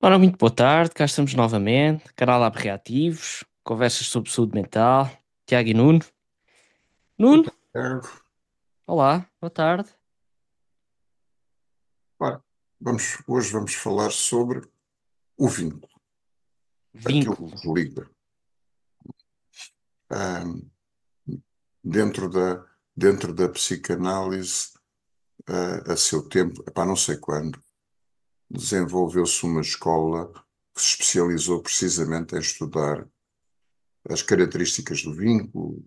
Ora, muito boa tarde, cá estamos novamente, canal Lab Reativos, conversas sobre saúde mental, Tiago e Nuno. Boa Nuno, tarde. olá, boa tarde. Ora, hoje vamos falar sobre o vínculo, aquilo que Vínculo. nos liga. Ahm, dentro da psicanálise, a seu tempo, epá, não sei quando, desenvolveu-se uma escola que se especializou precisamente em estudar as características do vínculo.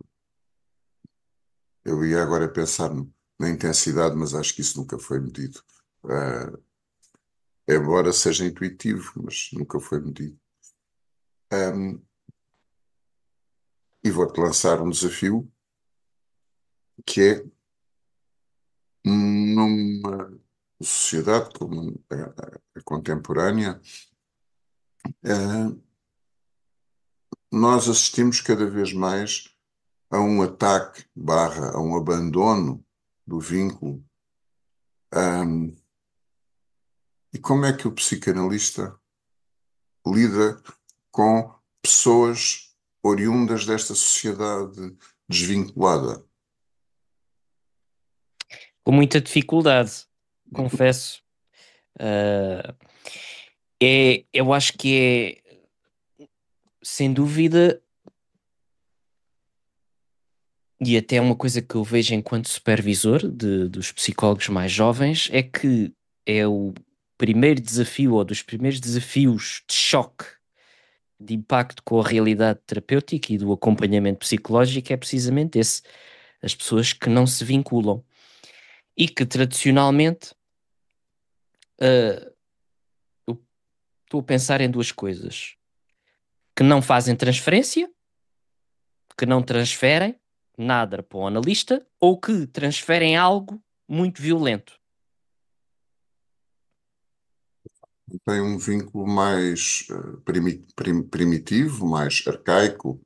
Eu ia agora pensar na intensidade, mas acho que isso nunca foi medido. Ah, embora seja intuitivo, mas nunca foi medido. Ahm, e vou-te lançar um desafio que é numa sociedade como a contemporânea, eh, nós assistimos cada vez mais a um ataque barra, a um abandono do vínculo. Ahm, e como é que o psicanalista lida com pessoas oriundas desta sociedade desvinculada? Com muita dificuldade, confesso. Ah, eu acho que é, sem dúvida, e até uma coisa que eu vejo enquanto supervisor dos psicólogos mais jovens, é que é o primeiro desafio, ou dos primeiros desafios de choque de impacto com a realidade terapêutica e do acompanhamento psicológico é precisamente esse. As pessoas que não se vinculam e que tradicionalmente, eu estou a pensar em duas coisas: que não fazem transferência, que não transferem nada para o analista, ou que transferem algo muito violento. Tem um vínculo mais primitivo, mais arcaico,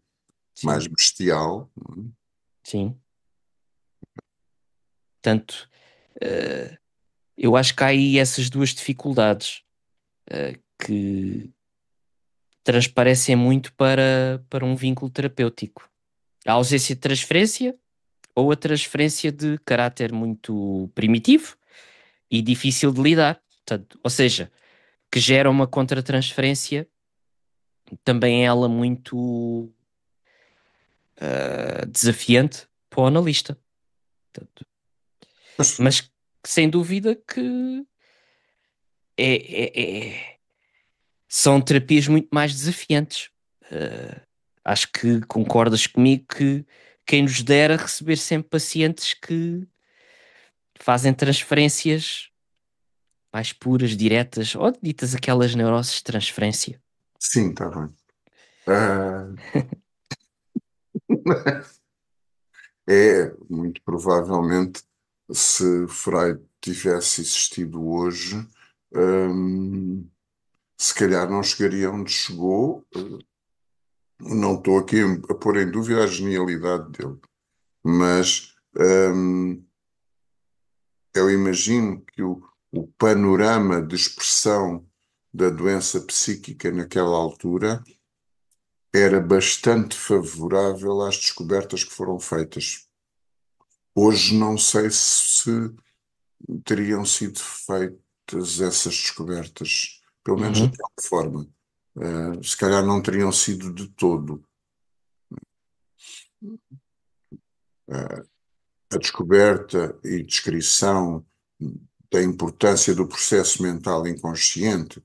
mais Sim, bestial. sim. Portanto, eu acho que há aí essas duas dificuldades que transparecem muito para um vínculo terapêutico. A ausência de transferência ou a transferência de caráter muito primitivo e difícil de lidar. Portanto, ou seja, que gera uma contratransferência também ela muito desafiante para o analista. Portanto, Mas, mas sem dúvida que são terapias muito mais desafiantes. Acho que concordas comigo que quem nos dera receber sempre pacientes que fazem transferências mais puras, diretas, ou ditas aquelas neuroses de transferência. sim, está bem. Ah, muito provavelmente, se Freud tivesse existido hoje, hum, se calhar não chegaria onde chegou. Não estou aqui a pôr em dúvida a genialidade dele, mas eu imagino que o panorama de expressão da doença psíquica naquela altura era bastante favorável às descobertas que foram feitas. Hoje não sei se teriam sido feitas essas descobertas, pelo menos Uhum. daquela forma. Se calhar não teriam sido de todo. Uh, a descoberta e descrição da importância do processo mental inconsciente,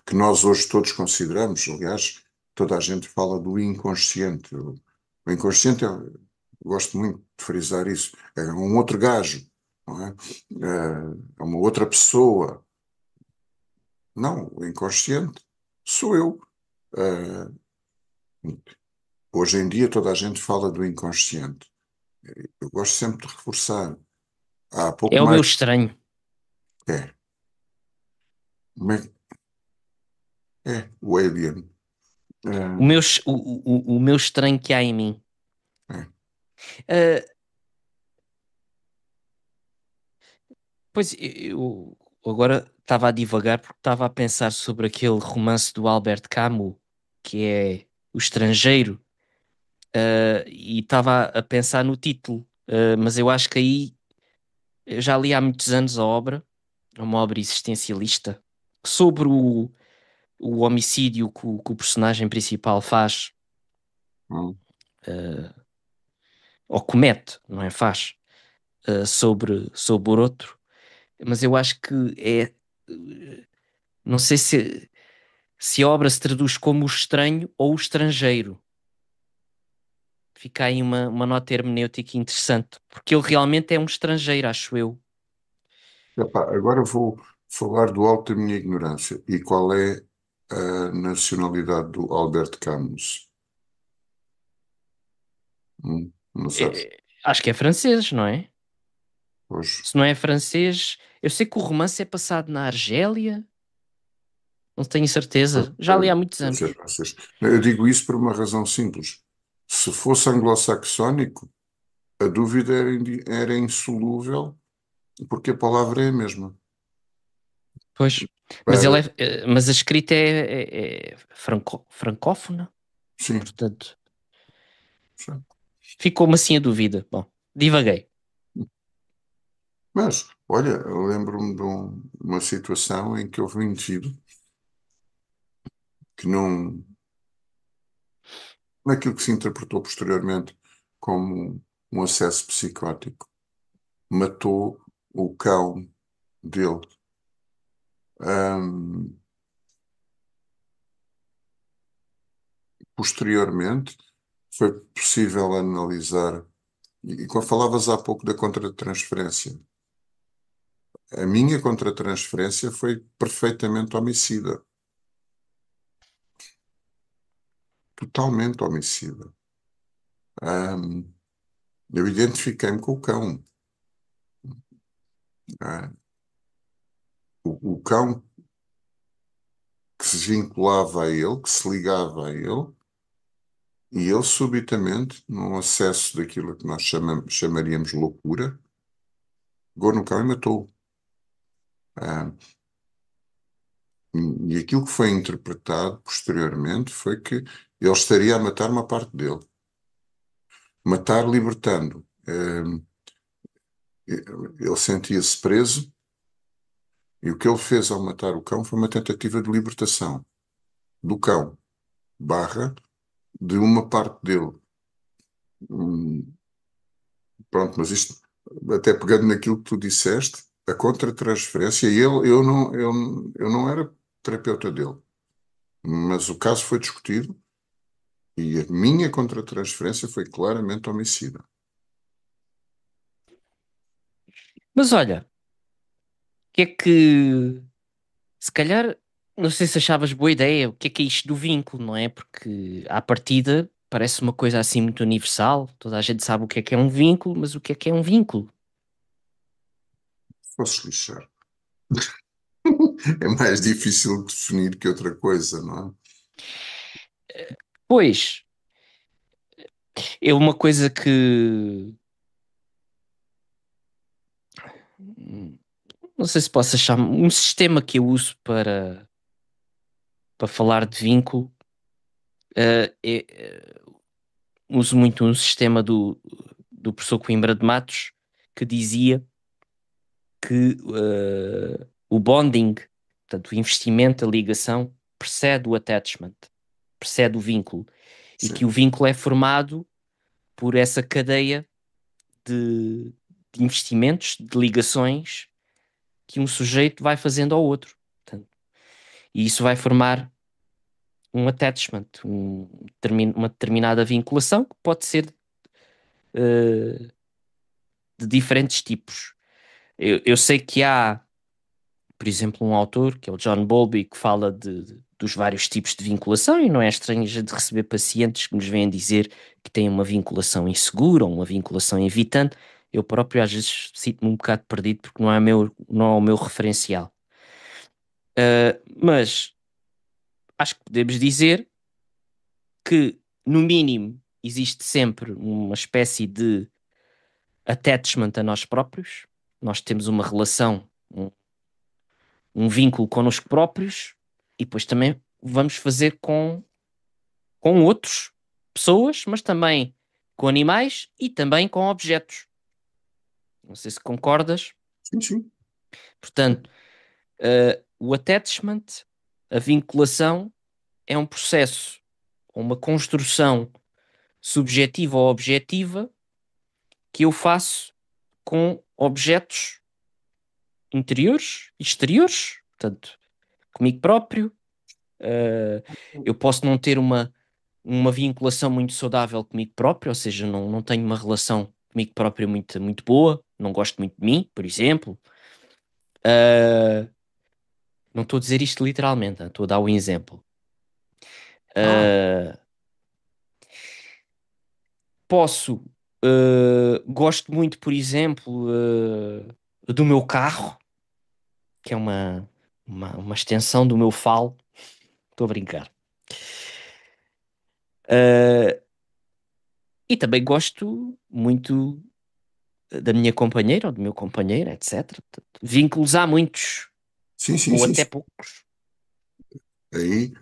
que nós hoje todos consideramos, aliás, toda a gente fala do inconsciente. O inconsciente, eu gosto muito de frisar isso, é um outro gajo, não é? É uma outra pessoa. Não, o inconsciente sou eu. Eh, Hoje em dia toda a gente fala do inconsciente. Eu gosto sempre de reforçar. Há É pouco o meu mais. estranho. É, como é, o alien. O meu, É, o meu estranho que há em mim. é. Ah, pois eu, agora estava a divagar porque estava a pensar sobre aquele romance do Albert Camus, que é O Estrangeiro, e estava a pensar no título, mas eu acho que aí eu já li há muitos anos a obra, é uma obra existencialista, sobre o homicídio que o personagem principal faz, Hum. ou comete, não é? Faz, sobre o outro, mas eu acho que é. Não sei se a obra se traduz como o estranho ou o estrangeiro. Fica aí uma nota hermenêutica interessante, porque ele realmente é um estrangeiro, acho eu. Epá, agora vou falar do alto da minha ignorância. E qual é a nacionalidade do Albert Camus? Não sabes? Acho que é francês, não é? Pois, Se não é francês, eu sei que o romance é passado na Argélia, não tenho certeza. Já li há muitos deve ser anos. francês. Eu digo isso por uma razão simples. Se fosse anglo-saxónico, a dúvida era insolúvel, porque a palavra é a mesma. Pois. Mas, Para, mas a escrita é francófona, sim, portanto, sim. ficou-me assim a dúvida. Bom, divaguei. Mas, olha, eu lembro-me de uma situação em que houve um indivíduo que não, naquilo que se interpretou posteriormente como um acesso psicótico, matou o cão dele. Ahm, Posteriormente, foi possível analisar, e quando falavas há pouco da contratransferência, a minha contratransferência foi perfeitamente homicida, totalmente homicida. Ahm, eu identifiquei-me com o cão. Ah, o cão que se vinculava a ele, que se ligava a ele, e ele subitamente, num acesso daquilo que nós chamaríamos loucura, pegou no cão e matou. Ah, e aquilo que foi interpretado posteriormente foi que ele estaria a matar uma parte dele. Matar libertando. Ele sentia-se preso e o que ele fez ao matar o cão foi uma tentativa de libertação do cão, barra, de uma parte dele. Hum, Pronto, mas isto, até pegando naquilo que tu disseste, a contratransferência, eu não era terapeuta dele, mas o caso foi discutido e a minha contratransferência foi claramente homicida. Mas olha, o que é que. Se calhar, não sei se achavas boa ideia, o que é isto do vínculo, não é? Porque à partida parece uma coisa assim muito universal, toda a gente sabe o que é um vínculo, mas o que é um vínculo? Posso lixar. É mais difícil de definir que outra coisa, não é? Pois, é uma coisa que não sei se posso achar um sistema que eu uso para falar de vínculo. Uso muito um sistema do professor Coimbra de Matos que dizia que o bonding, portanto, o investimento, a ligação, precede o attachment, precede o vínculo, e que Sim. o vínculo é formado por essa cadeia de, de investimentos, de ligações que um sujeito vai fazendo ao outro. Portanto, e isso vai formar um attachment, uma determinada vinculação que pode ser eh, de diferentes tipos. Eu sei que há, por exemplo, um autor, que é o John Bowlby, que fala dos vários tipos de vinculação, e não é estranho a gente receber pacientes que nos vêm dizer que têm uma vinculação insegura ou uma vinculação evitante. Eu próprio às vezes sinto-me um bocado perdido porque não é o meu referencial. Mas acho que podemos dizer que, no mínimo, existe sempre uma espécie de attachment a nós próprios. Nós temos uma relação, um vínculo connosco próprios e depois também vamos fazer com outros pessoas, mas também com animais e também com objetos. Não sei se concordas. Sim, sim. Portanto, o attachment, a vinculação, é um processo, uma construção subjetiva ou objetiva que eu faço com objetos interiores e exteriores, portanto, comigo próprio. Eu posso não ter uma vinculação muito saudável comigo próprio, ou seja, não tenho uma relação comigo próprio muito boa, não gosto muito de mim, por exemplo. Uh, não estou a dizer isto literalmente, estou a dar um exemplo. Ah, Uh, posso, gosto muito, por exemplo, do meu carro, que é uma extensão do meu falo. Estou a brincar. Uh, e também gosto muito da minha companheira ou do meu companheiro, etc. Portanto, vínculos há muitos, sim, sim, ou sim, até sim. poucos. Aí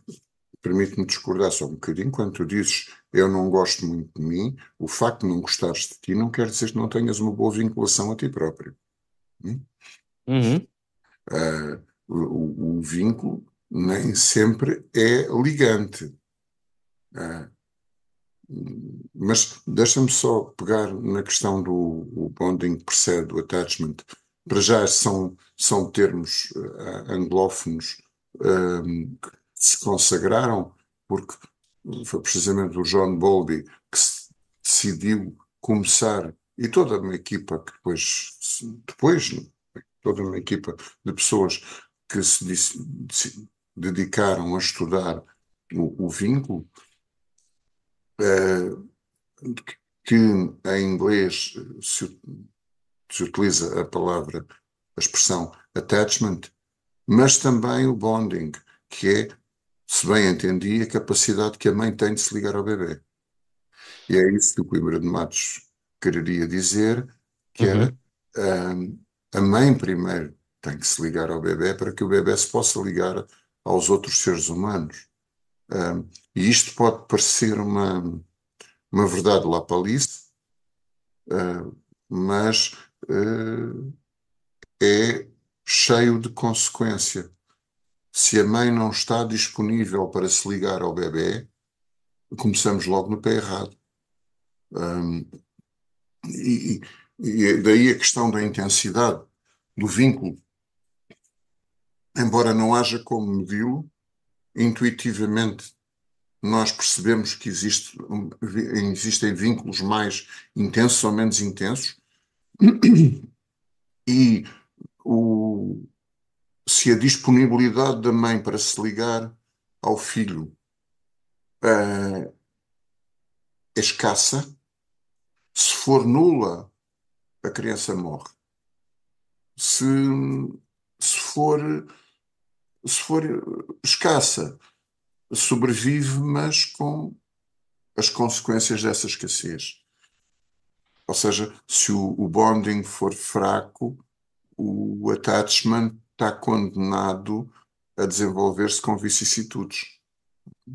permite-me discordar só um bocadinho. Quando tu dizes eu não gosto muito de mim, o facto de não gostares de ti não quer dizer que não tenhas uma boa vinculação a ti próprio. Hum? Uhum, O vínculo nem sempre é ligante. Ah, mas deixa-me só pegar na questão do o bonding que precede o attachment. Para já são termos anglófonos que se consagraram porque foi precisamente o John Bowlby que decidiu começar, e toda uma equipa que depois toda uma equipa de pessoas que se dedicaram a estudar o vínculo, eh, que em inglês se utiliza a palavra, a expressão attachment, mas também o bonding, que é, se bem entendi, a capacidade que a mãe tem de se ligar ao bebê. E é isso que o Coimbra de Matos quereria dizer, que era uhum, a mãe primeiro tem que se ligar ao bebê para que o bebê se possa ligar aos outros seres humanos. E isto pode parecer uma verdade lapalice, mas é cheio de consequência. Se a mãe não está disponível para se ligar ao bebê, começamos logo no pé errado. Um, e, e daí a questão da intensidade do vínculo, embora não haja como medi-lo, intuitivamente nós percebemos que existem vínculos mais intensos ou menos intensos, e o, se a disponibilidade da mãe para se ligar ao filho é escassa, se for nula, a criança morre. Se, se for, se for escassa, sobrevive, mas com as consequências dessa escassez. Ou seja, se o bonding for fraco, o attachment está condenado a desenvolver-se com vicissitudes.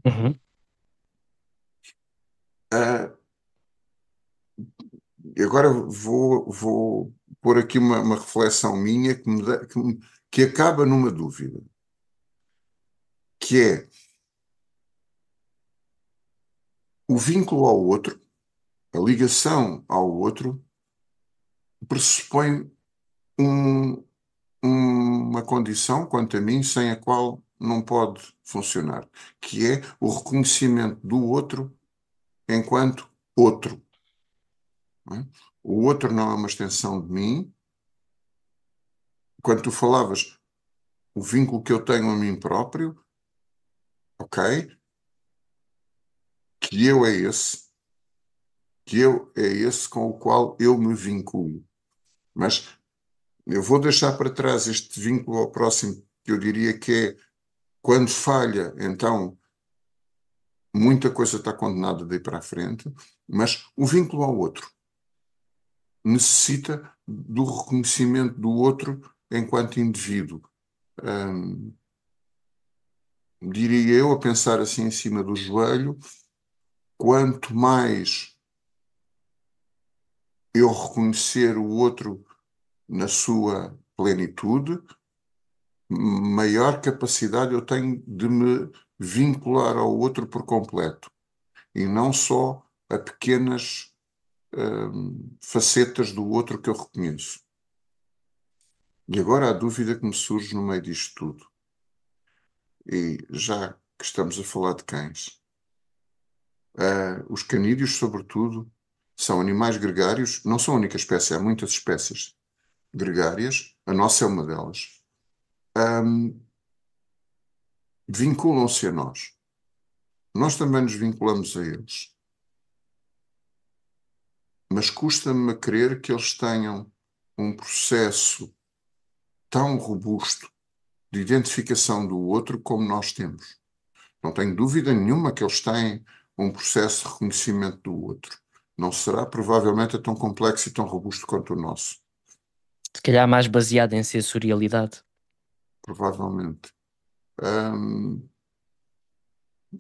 uhum. Ah, e agora vou pôr aqui uma reflexão minha que acaba numa dúvida, que é o vínculo ao outro, a ligação ao outro, pressupõe um- uma condição, quanto a mim, sem a qual não pode funcionar, que é o reconhecimento do outro enquanto outro. Não é? O outro não é uma extensão de mim. Quando tu falavas o vínculo que eu tenho a mim próprio, ok, que eu é esse, que eu é esse com o qual eu me vinculo. Mas eu vou deixar para trás este vínculo ao próximo, que eu diria que é quando falha, então muita coisa está condenada daí para a frente, mas o vínculo ao outro necessita do reconhecimento do outro enquanto indivíduo. diria eu, a pensar assim em cima do joelho, quanto mais eu reconhecer o outro na sua plenitude, maior capacidade eu tenho de me vincular ao outro por completo e não só a pequenas facetas do outro que eu reconheço. E agora a dúvida que me surge no meio disto tudo, e já que estamos a falar de cães, os canídeos, sobretudo, são animais gregários, não são a única espécie, há muitas espécies gregárias, a nossa é uma delas. Vinculam-se a nós. Nós também nos vinculamos a eles. Mas custa-me a crer que eles tenham um processo tão robusto de identificação do outro como nós temos. Não tenho dúvida nenhuma que eles têm um processo de reconhecimento do outro. Não será provavelmente tão complexo e tão robusto quanto o nosso. Se calhar mais baseado em sensorialidade. Provavelmente.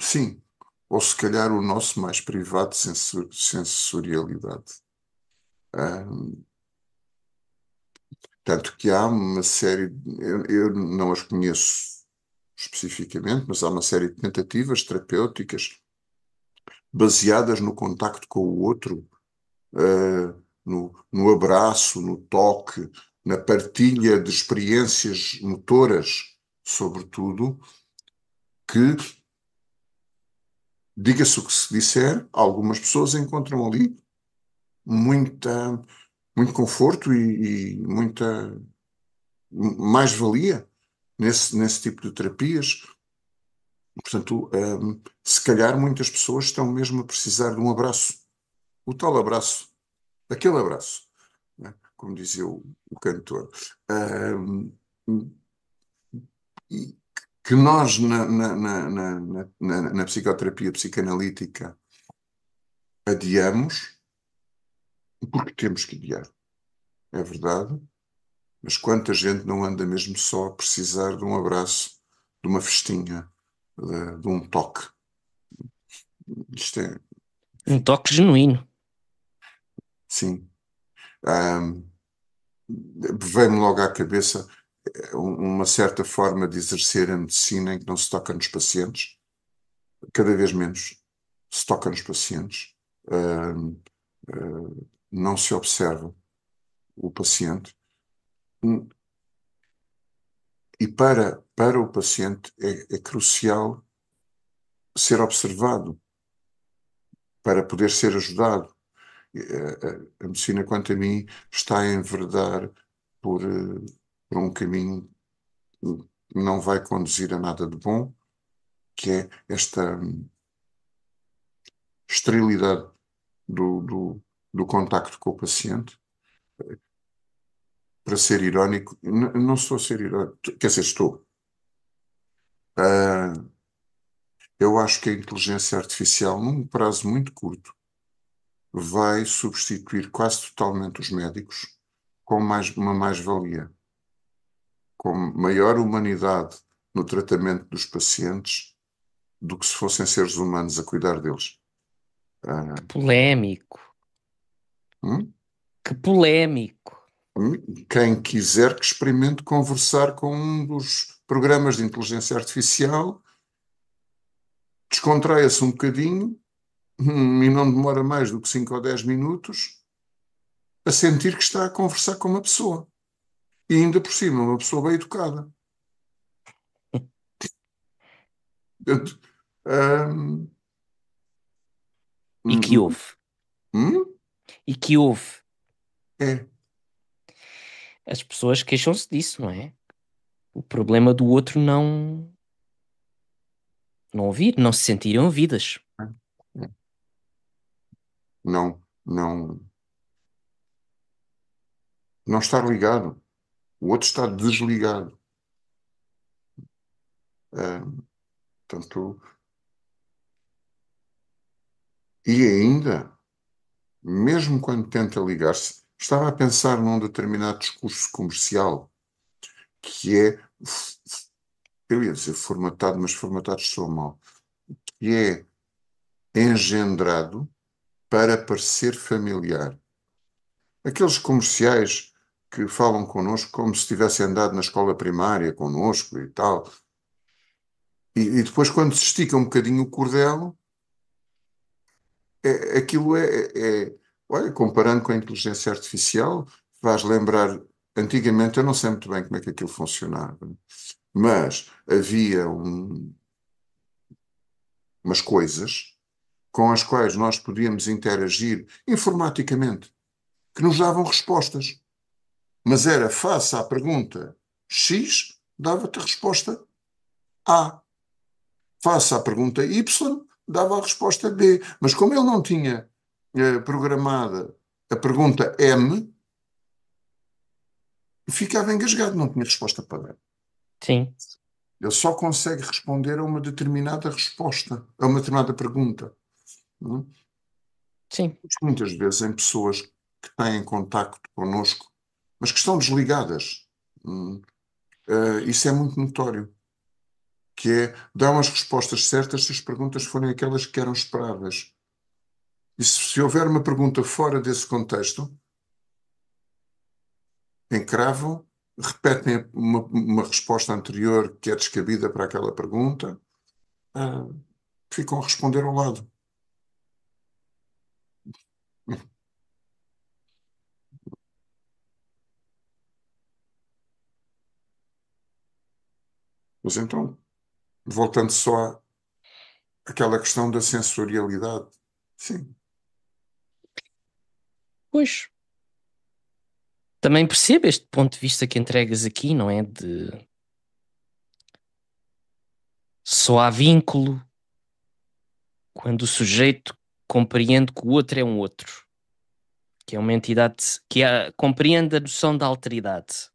Sim. Ou se calhar o nosso mais privado de sensorialidade. Tanto que há uma série, eu não as conheço especificamente, mas há uma série de tentativas terapêuticas baseadas no contacto com o outro, no abraço, no toque, na partilha de experiências motoras, sobretudo, que, diga-se o que se disser, algumas pessoas encontram ali muito conforto e muita mais-valia nesse tipo de terapias. Portanto, se calhar muitas pessoas estão mesmo a precisar de um abraço. O tal abraço, aquele abraço, né? Como dizia o cantor. Um, e que nós, na psicoterapia psicanalítica, adiamos, porque temos que adiar, é verdade, mas quanta gente não anda mesmo só a precisar de um abraço, de uma festinha, de um toque. Isto é, Um enfim, toque genuíno. sim. Um, Veio-me logo à cabeça uma certa forma de exercer a medicina em que não se toca nos pacientes, cada vez menos se toca nos pacientes, uh, não se observa o paciente e para o paciente é crucial ser observado para poder ser ajudado. A medicina, quanto a mim, está a enverdar por um caminho que não vai conduzir a nada de bom, que é esta esterilidade do contacto com o paciente. Para ser irónico, não estou a ser irónico, quer dizer, estou. Ah, eu acho que a inteligência artificial, num prazo muito curto, vai substituir quase totalmente os médicos com uma mais-valia, com maior humanidade no tratamento dos pacientes do que se fossem seres humanos a cuidar deles. Que Ah, polémico. hum? Que polémico. Quem quiser que experimente conversar com um dos programas de inteligência artificial, descontraia-se um bocadinho, e não demora mais do que 5 ou 10 minutos a sentir que está a conversar com uma pessoa. E ainda por cima, uma pessoa bem educada. Portanto, hum, E que hum, houve? hum, E que houve? é, As pessoas queixam-se disso, não é? O problema do outro não ouvir, não se sentirem ouvidas. é. Não, não estar ligado. O outro está desligado. Portanto, e ainda, mesmo quando tenta ligar-se, estava a pensar num determinado discurso comercial, que é eu ia dizer formatado, mas formatado estou mal, que é engendrado para parecer familiar. Aqueles comerciais que falam connosco como se tivessem andado na escola primária connosco e tal. E depois, quando se estica um bocadinho o cordel, aquilo olha, comparando com a inteligência artificial, faz lembrar, antigamente eu não sei muito bem como é que aquilo funcionava, mas havia umas coisas com as quais nós podíamos interagir informaticamente, que nos davam respostas. Mas era face à pergunta X, dava-te a resposta A. Face à pergunta Y, dava a resposta B. Mas como ele não tinha programada a pergunta M, ficava engasgado, não tinha resposta para dar. Sim, Ele só consegue responder a uma determinada resposta, a uma determinada pergunta. Não é? sim, Muitas vezes em pessoas que têm contacto connosco, mas que estão desligadas. Hum, isso é muito notório, que é, dão as respostas certas se as perguntas forem aquelas que eram esperadas. E se houver uma pergunta fora desse contexto, encravam, repetem uma resposta anterior que é descabida para aquela pergunta, ah, ficam a responder ao lado. Mas então, voltando só àquela questão da sensorialidade, sim, pois. Também percebo este ponto de vista que entregas aqui, não é? De só há vínculo quando o sujeito compreende que o outro é um outro, que é uma entidade compreende a noção da alteridade.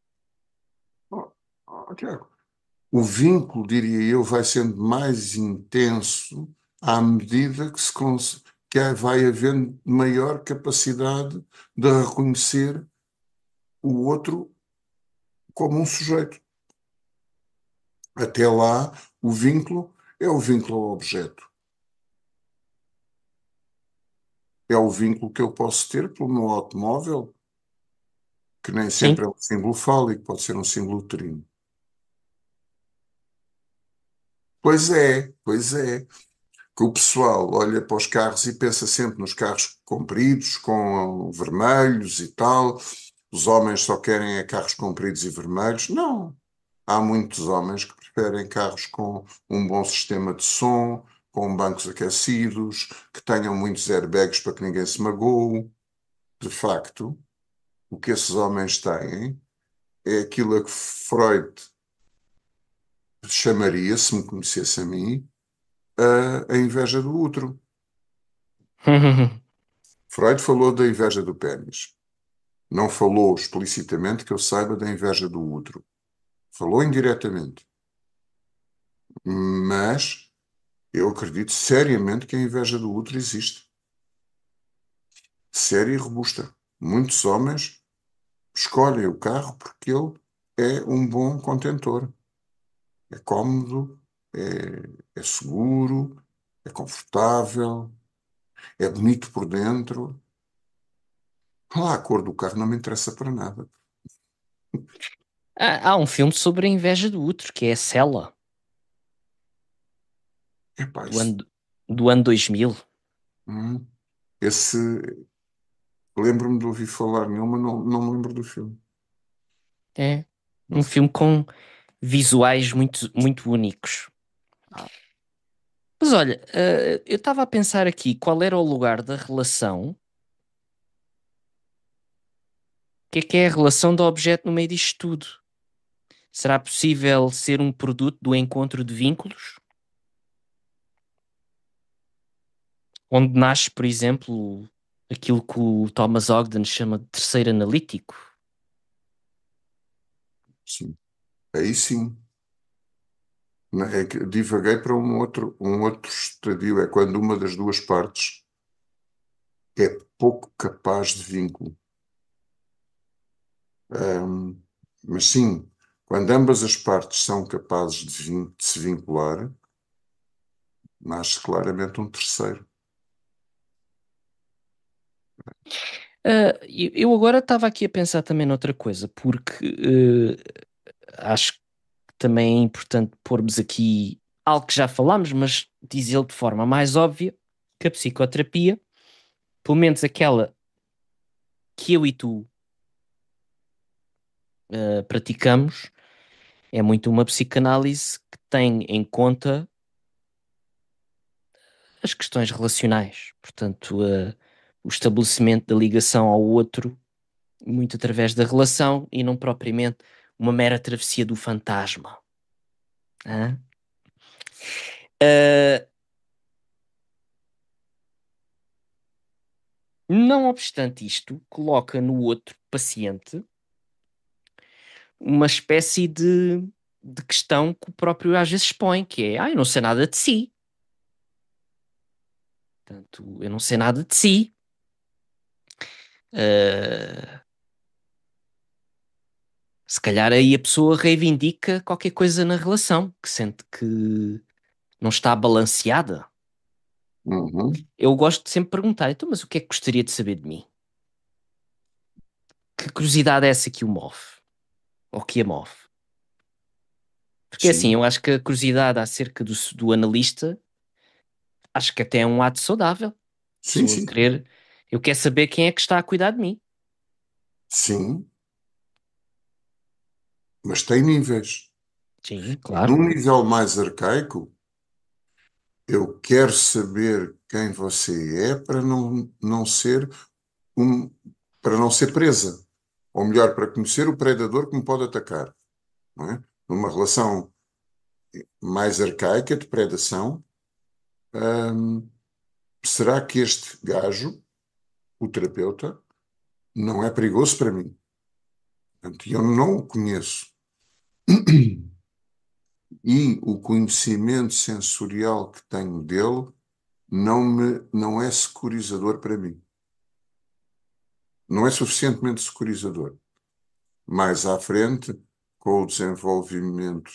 oh, Tiago, o vínculo, diria eu, vai sendo mais intenso à medida que vai havendo maior capacidade de reconhecer o outro como um sujeito. Até lá, o vínculo é o vínculo ao objeto. É o vínculo que eu posso ter pelo meu automóvel, que nem sempre Sim, é um símbolo fálico, pode ser um símbolo uterino. Pois é. Que o pessoal olha para os carros e pensa sempre nos carros compridos, com vermelhos e tal. Os homens só querem carros compridos e vermelhos. Não. Há muitos homens que preferem carros com um bom sistema de som, com bancos aquecidos, que tenham muitos airbags para que ninguém se magoe. De facto, o que esses homens têm é aquilo a que Freud chamaria, se me conhecesse a mim, a inveja do outro. Freud falou da inveja do pênis. Não falou explicitamente que eu saiba da inveja do outro. Falou indiretamente. Mas eu acredito seriamente que a inveja do outro existe. Séria e robusta. Muitos homens escolhem o carro porque ele é um bom contentor. É cómodo, é seguro, é confortável, é bonito por dentro. Lá, a cor do carro não me interessa para nada. há um filme sobre a inveja do outro, que é a Cela, Epá, do ano, do ano 2000. hum, esse, lembro-me de ouvir falar nele, mas não me lembro do filme. É Não um sei. filme com visuais muito, muito únicos. Mas olha, eu estava a pensar aqui qual era o lugar da relação, o que é a relação do objeto no meio disto tudo? Será possível ser um produto do encontro de vínculos? Onde nasce, por exemplo, aquilo que o Thomas Ogden chama de terceiro analítico? Sim. Aí sim. É que divaguei para um outro estadio. É quando uma das duas partes é pouco capaz de vínculo. Ahm, mas sim. Quando ambas as partes são capazes de se vincular, nasce claramente um terceiro. Eu agora estava aqui a pensar também noutra coisa, porque acho que também é importante pormos aqui algo que já falámos, mas dizê-lo de forma mais óbvia, que a psicoterapia, pelo menos aquela que eu e tu praticamos, é muito uma psicanálise que tem em conta as questões relacionais, portanto, o estabelecimento da ligação ao outro, muito através da relação e não propriamente uma mera travessia do fantasma. Hã? Ah, não obstante isto, coloca no outro paciente uma espécie de questão que o próprio às vezes expõe, que é, eu não sei nada de si. Portanto, eu não sei nada de si. Ah, se calhar aí a pessoa reivindica qualquer coisa na relação, que sente que não está balanceada. Uhum. Eu gosto de sempre perguntar, então, mas o que é que gostaria de saber de mim? Que curiosidade é essa que o move? Ou que a move? Porque assim, Sim, eu acho que a curiosidade acerca do analista, acho que até é um ato saudável. A sim, pessoa sim, querer, eu quero saber quem é que está a cuidar de mim. sim, mas tem níveis. Sim, claro. Num nível mais arcaico, eu quero saber quem você é para não ser um, para não ser presa. Ou melhor, para conhecer o predador que me pode atacar. Não é? Numa relação mais arcaica de predação, hum, será que este gajo, o terapeuta, não é perigoso para mim? Portanto, eu não o conheço. E o conhecimento sensorial que tenho dele não é securizador para mim. Não é suficientemente securizador. Mais à frente, com o desenvolvimento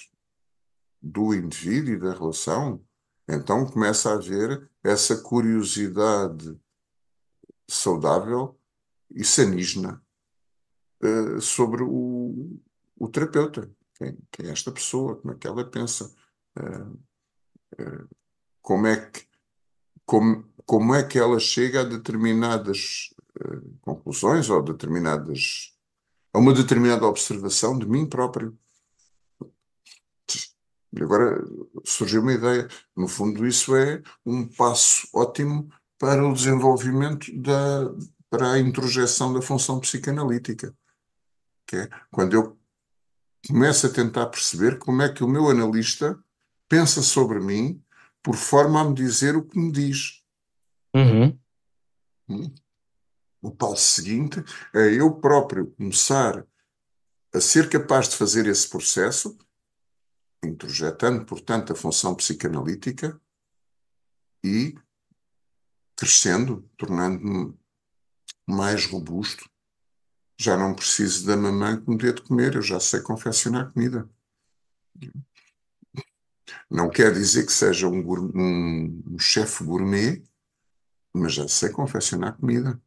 do indivíduo e da relação, então começa a haver essa curiosidade saudável e sanígena sobre o terapeuta. Quem é esta pessoa? Como é que ela pensa? Eh, como é que, como é que ela chega a determinadas conclusões ou a uma determinada observação de mim próprio? E agora surgiu uma ideia. No fundo, isso é um passo ótimo para o desenvolvimento para a introjeção da função psicanalítica, que é quando eu começo a tentar perceber como é que o meu analista pensa sobre mim por forma a me dizer o que me diz. Uhum. Hum? O passo seguinte é eu próprio começar a ser capaz de fazer esse processo, introjetando, portanto, a função psicanalítica e crescendo, tornando-me mais robusto. Já não preciso da mamãe que me dê de comer, eu já sei confeccionar comida. Não quer dizer que seja um chefe gourmet, mas já sei confeccionar comida.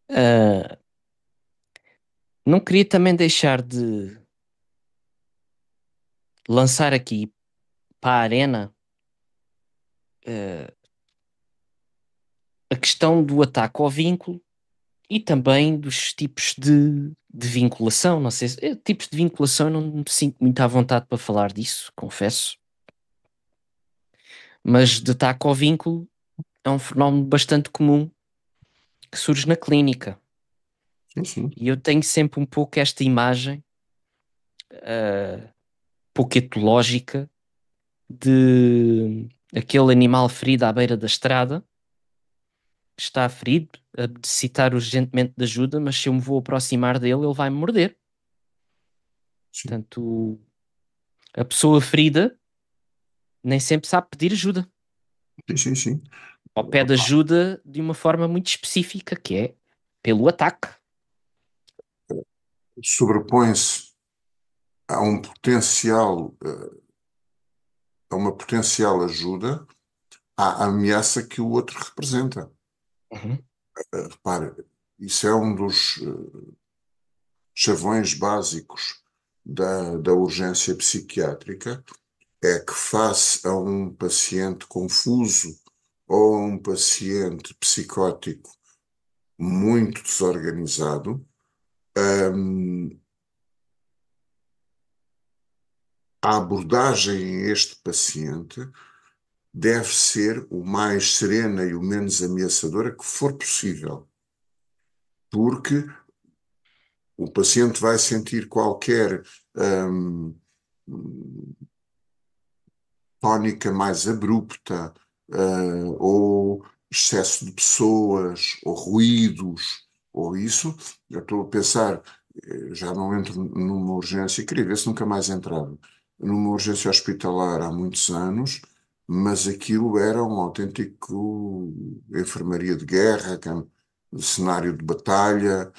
Ah, não queria também deixar de lançar aqui para a arena a questão do ataque ao vínculo e também dos tipos de vinculação. Não sei se tipos de vinculação eu não me sinto muito à vontade para falar disso, confesso. Mas de ataque ao vínculo é um fenómeno bastante comum que surge na clínica. Sim, sim, E eu tenho sempre um pouco esta imagem pouco etológica de aquele animal ferido à beira da estrada, que está ferido, a necessitar urgentemente de ajuda, mas se eu me vou aproximar dele, ele vai me morder. sim, Portanto, a pessoa ferida nem sempre sabe pedir ajuda. sim, sim, sim. Ou pede ajuda de uma forma muito específica, que é pelo ataque. Sobrepõe-se. há um potencial, há uma potencial ajuda à ameaça que o outro representa. Uhum. Repare, isso é um dos chavões básicos da urgência psiquiátrica, é que face a um paciente confuso ou a um paciente psicótico muito desorganizado, hum, a abordagem a este paciente deve ser o mais serena e o menos ameaçadora que for possível, porque o paciente vai sentir qualquer hum, tónica mais abrupta, ou excesso de pessoas, ou ruídos, ou isso. Eu estou a pensar, já não entro numa urgência, queria ver se nunca mais entrava, numa urgência hospitalar há muitos anos, mas aquilo era um autêntico enfermaria de guerra, cenário de batalha,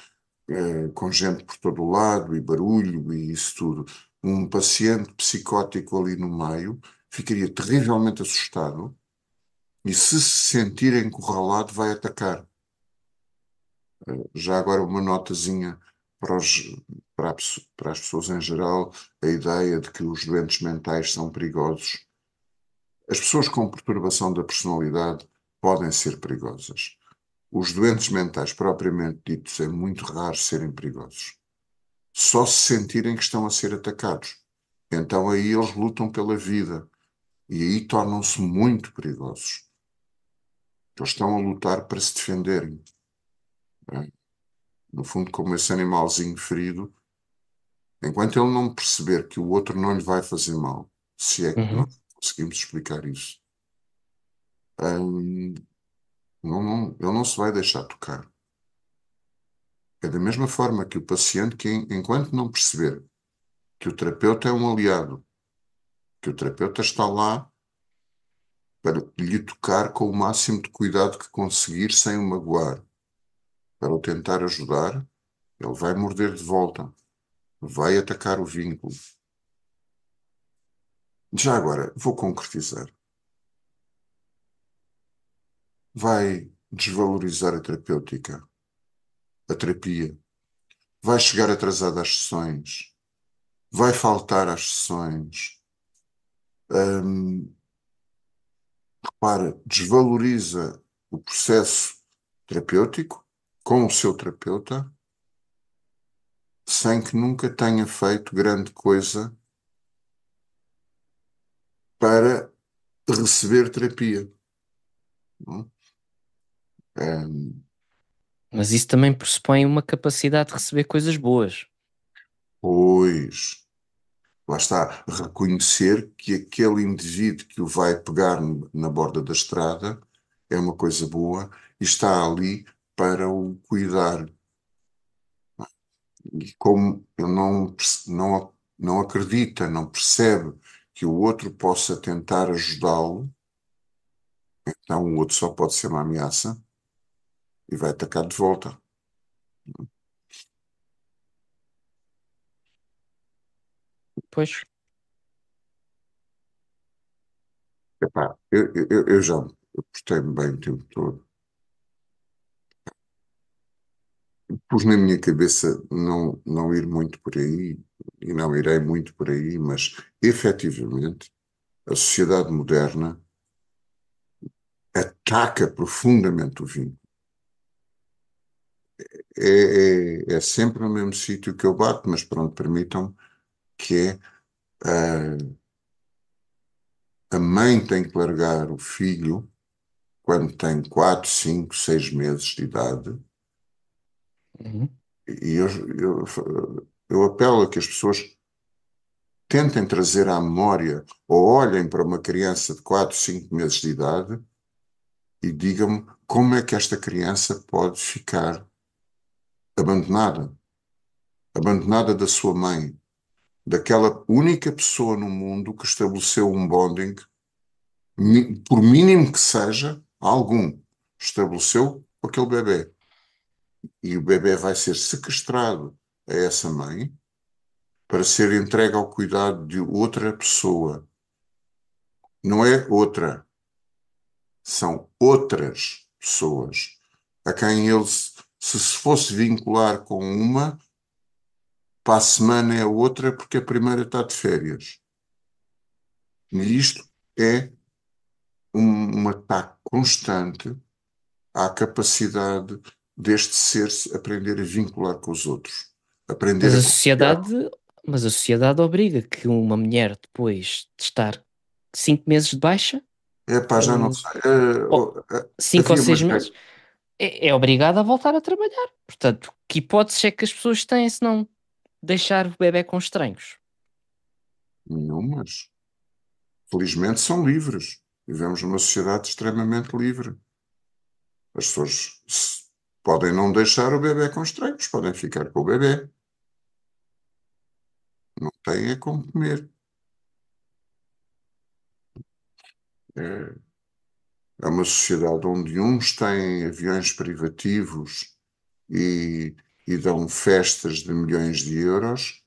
com gente por todo o lado e barulho e isso tudo. Um paciente psicótico ali no meio ficaria terrivelmente assustado e, se sentir encurralado, vai atacar. Já agora, uma notazinha para, para as pessoas em geral, a ideia de que os doentes mentais são perigosos. As pessoas com perturbação da personalidade podem ser perigosas. Os doentes mentais, propriamente ditos, é muito raro serem perigosos. Só se sentirem que estão a ser atacados. Então aí eles lutam pela vida e aí tornam-se muito perigosos. Eles estão a lutar para se defenderem. Não é? No fundo, como esse animalzinho ferido, enquanto ele não perceber que o outro não lhe vai fazer mal, se é que nós Uhum. conseguimos explicar isso, hum, ele não se vai deixar tocar. É da mesma forma que o paciente, que enquanto não perceber que o terapeuta é um aliado, que o terapeuta está lá para lhe tocar com o máximo de cuidado que conseguir sem o magoar, para o tentar ajudar, ele vai morder de volta, vai atacar o vínculo. Já agora, vou concretizar. Vai desvalorizar a terapêutica, a terapia, vai chegar atrasado às sessões, vai faltar às sessões, hum, repara, desvaloriza o processo terapêutico com o seu terapeuta, sem que nunca tenha feito grande coisa para receber terapia. Não? Hum, Mas isso também pressupõe uma capacidade de receber coisas boas. Pois, lá está, reconhecer que aquele indivíduo que o vai pegar na borda da estrada é uma coisa boa e está ali para o cuidar. E como ele não acredita, não percebe que o outro possa tentar ajudá-lo, então o outro só pode ser uma ameaça e vai atacar de volta. Pois. Epá, eu já eu portei-me bem o tempo todo. Pus na minha cabeça não ir muito por aí, e não irei muito por aí, mas efetivamente a sociedade moderna ataca profundamente o vinho. É sempre no mesmo sítio que eu bato, mas pronto, permitam que é a mãe tem que largar o filho quando tem 4, 5, 6 meses de idade, Uhum. e eu apelo a que as pessoas tentem trazer à memória ou olhem para uma criança de 4, 5 meses de idade e digam-me como é que esta criança pode ficar abandonada, abandonada da sua mãe, daquela única pessoa no mundo que estabeleceu um bonding, por mínimo que seja, algum, estabeleceu com aquele bebê. E o bebê vai ser sequestrado a essa mãe para ser entregue ao cuidado de outra pessoa. Não é outra, são outras pessoas a quem ele, se fosse vincular com uma, para a semana é outra porque a primeira está de férias. E isto é um ataque constante à capacidade deste ser se aprender a vincular com os outros, aprender Mas a a confiar. sociedade, mas a sociedade obriga que uma mulher, depois de estar 5 meses de baixa, Epá, já não eh, sei. ou 5 ou 6 meses, Havia é obrigada a voltar a trabalhar. Portanto, que hipóteses é que as pessoas têm se não deixar o bebé com estranhos? nenhumas. Felizmente são livres. Vivemos numa sociedade extremamente livre. As pessoas podem não deixar o bebê com estranhos, podem ficar com o bebê. Não têm é como comer. É, é uma sociedade onde uns têm aviões privativos e, e dão festas de milhões de euros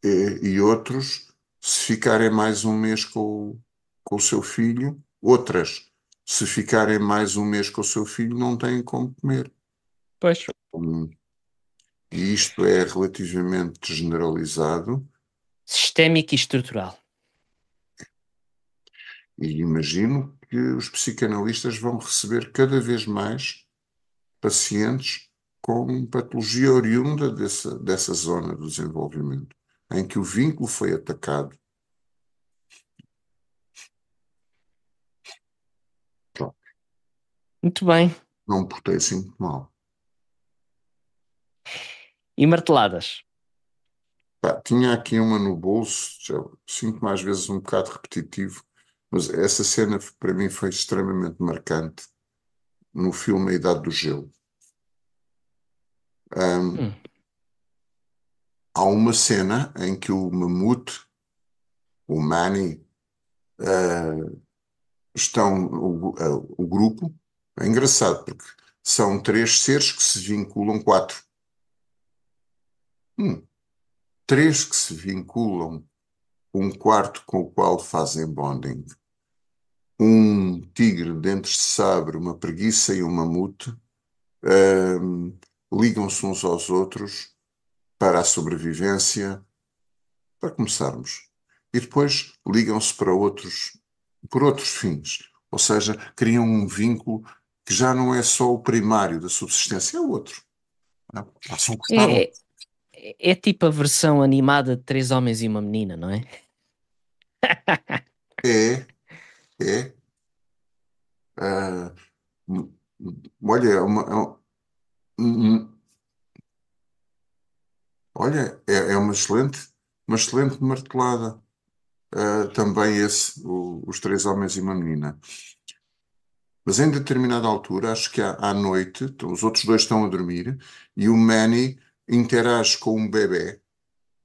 e outros, se ficarem mais um mês com o seu filho, outras, se ficarem mais um mês com o seu filho, não têm como comer. Pois. Hum, E isto é relativamente generalizado. Sistémico e estrutural. E imagino que os psicanalistas vão receber cada vez mais pacientes com patologia oriunda dessa zona do desenvolvimento, em que o vínculo foi atacado. Pronto, Muito bem. não me portei assim muito mal. E marteladas. Pá, tinha aqui uma no bolso, já sinto mais vezes um bocado repetitivo, mas essa cena para mim foi extremamente marcante no filme A Idade do Gelo. Ahm, Hum, Há uma cena em que o mamute, o Manny, estão o grupo. É engraçado porque são três seres que se vinculam, quatro. Hum, Três que se vinculam, um quarto com o qual fazem bonding. Um tigre, dentes de sabre, uma preguiça e um mamute hum, ligam-se uns aos outros para a sobrevivência, para começarmos. E depois ligam-se para outros, por outros fins. Ou seja, criam um vínculo que já não é só o primário da subsistência, é o outro. Não, passam a gostar um. É, é tipo a versão animada de Três Homens e uma Menina, não é? É, é. ah, hum, olha, um- olha, é uma excelente martelada. Também os três homens e uma menina. Mas em determinada altura, acho que à noite, então, os outros dois estão a dormir e o Manny interage com um bebê.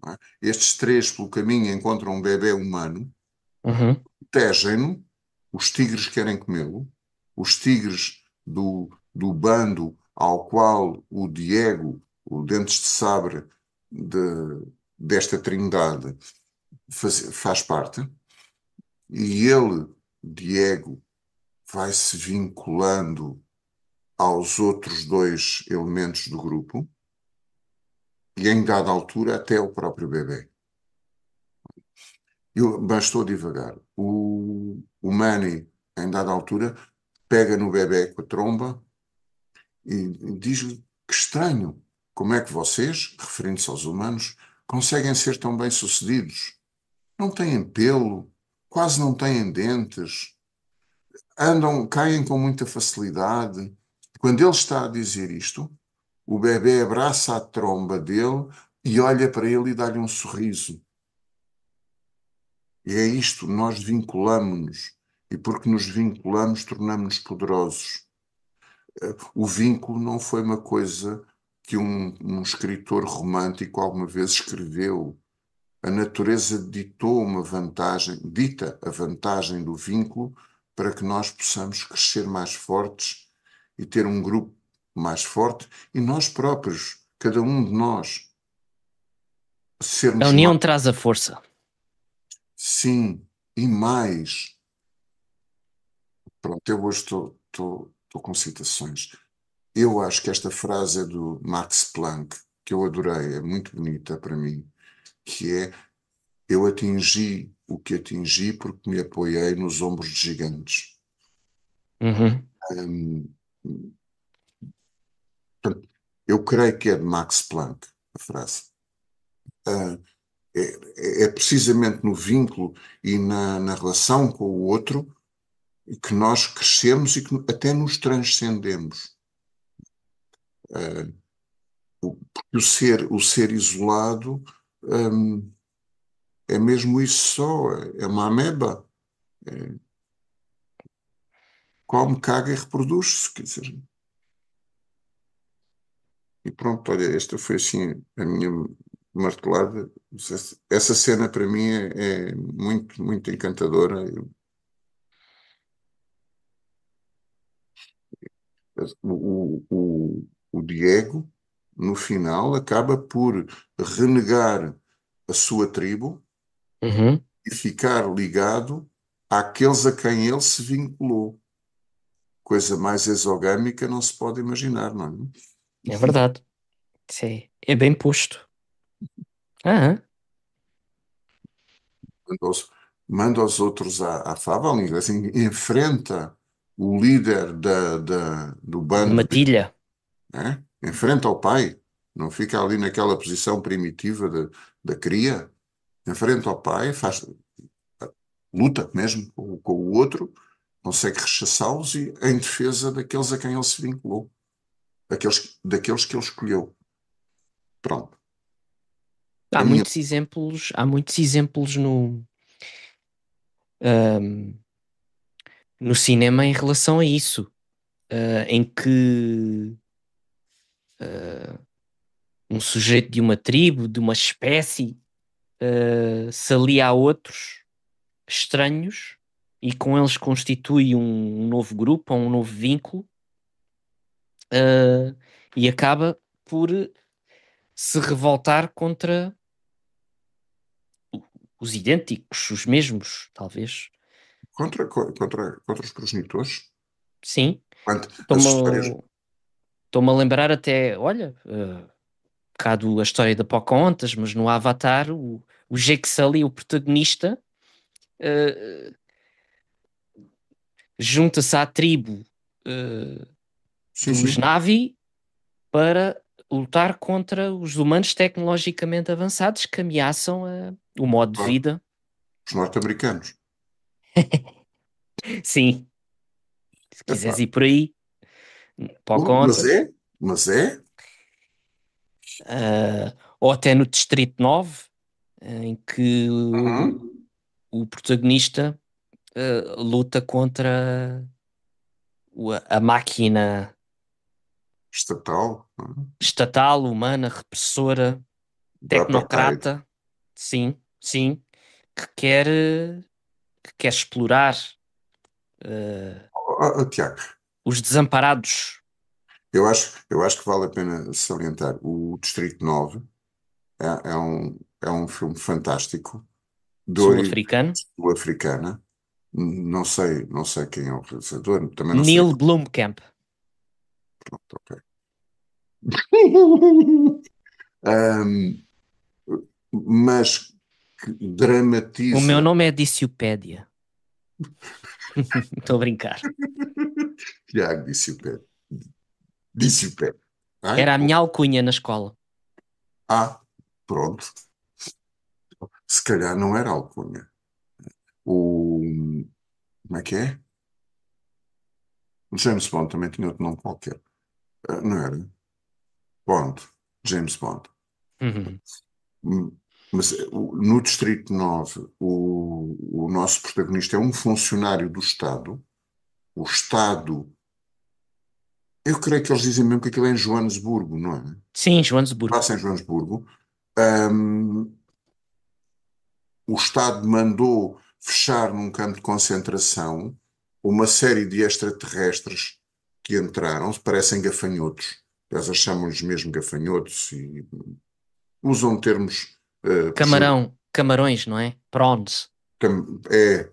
Não é? Estes três, pelo caminho, encontram um bebê humano, Uhum. protegem-no, os tigres querem comê-lo, os tigres do bando ao qual o Diego, o Dentes de Sabre desta trindade, faz parte, e ele, Diego, vai se vinculando aos outros dois elementos do grupo e, em dada altura, até o próprio bebê. Mas estou devagar. O Manny, em dada altura, pega no bebê com a tromba e diz-lhe que estranho, como é que vocês, referindo-se aos humanos, conseguem ser tão bem-sucedidos? Não têm pelo, quase não têm dentes, andam, caem com muita facilidade. Quando ele está a dizer isto, o bebê abraça a tromba dele e olha para ele e dá-lhe um sorriso. E é isto, nós vinculamos-nos. E porque nos vinculamos, tornamos-nos poderosos. O vínculo não foi uma coisa que um escritor romântico alguma vez escreveu. A natureza ditou uma vantagem, dita a vantagem do vínculo para que nós possamos crescer mais fortes e ter um grupo mais forte e nós próprios, cada um de nós. A sermos mais, união traz a força. sim, e mais. Pronto, eu hoje estou com citações. Eu acho que esta frase é do Max Planck, que eu adorei, é muito bonita para mim, que é: eu atingi o que atingi porque me apoiei nos ombros de gigantes. Uhum. Hum, portanto, eu creio que é de Max Planck, a frase. Ah, é precisamente no vínculo e na relação com o outro que nós crescemos e que até nos transcendemos. Ah, porque o ser isolado, hum, é mesmo isso só, é uma ameba. Come, caga e reproduz-se, quer dizer. E pronto, olha, esta foi assim a minha martelada. Essa cena para mim é muito, muito encantadora. O Diego, no final, acaba por renegar a sua tribo Uhum. e ficar ligado àqueles a quem ele se vinculou. Coisa mais exogâmica não se pode imaginar, não é? É verdade. Isso é bem posto. Aham. Manda os, manda os outros à fava, assim, enfrenta o líder do De bando, matilha. né? Enfrenta o pai, não fica ali naquela posição primitiva da cria, enfrenta o pai, luta mesmo com o outro, consegue rechaçá-los e em defesa daqueles a quem ele se vinculou, daqueles que ele escolheu. Pronto. A minha, Há muitos exemplos ahm, no cinema em relação a isso, em que um sujeito de uma tribo, de uma espécie, se alia a outros estranhos e com eles constitui um novo grupo, ou um novo vínculo, uh, e acaba por se revoltar contra os idênticos, os mesmos, talvez. contra os progenitores, Sim, as histórias. estou-me a lembrar até, olha, bocado a história da Pocahontas, mas no Avatar, o Jake Sully, o protagonista, uh, junta-se à tribo Sim, dos sim, Na'vi para lutar contra os humanos tecnologicamente avançados que ameaçam o modo de claro. vida. Os norte-americanos. Sim, se Epá, quiseres ir por aí, mas Pocahontas, mas é, ou até no Distrito 9, em que uhum, o protagonista luta contra a máquina estatal, estatal, humana, repressora, da apartheid. tecnocrata, sim, sim, que quer, que quer explorar Tiago, os desamparados eu acho que vale a pena salientar. O Distrito 9 é um filme fantástico, de origem sul-africanos, sul-africana. Não sei quem é o realizador, também não sei. Neil Blomkamp. Pronto, ok. Ahm, mas que O meu dramatiza. nome é Diciopédia. Estou a brincar. Tiago disse o pé. Disse o pé. Ai, Era a minha alcunha na escola. pronto. Se calhar não era alcunha. O, como é que é? O James Bond também tinha outro nome qualquer. Não era? Bond. James Bond. Uhum. Hum, Mas no Distrito 9, o nosso protagonista é um funcionário do Estado. O Estado, eu creio que eles dizem mesmo que aquilo é em Joanesburgo, não é? Sim, Joanesburgo. Passa em Joanesburgo. Hum, o Estado mandou fechar num campo de concentração uma série de extraterrestres que entraram, parecem gafanhotos. Eles chamam-lhes mesmo gafanhotos e usam termos Camarões, não é? Prawns, é,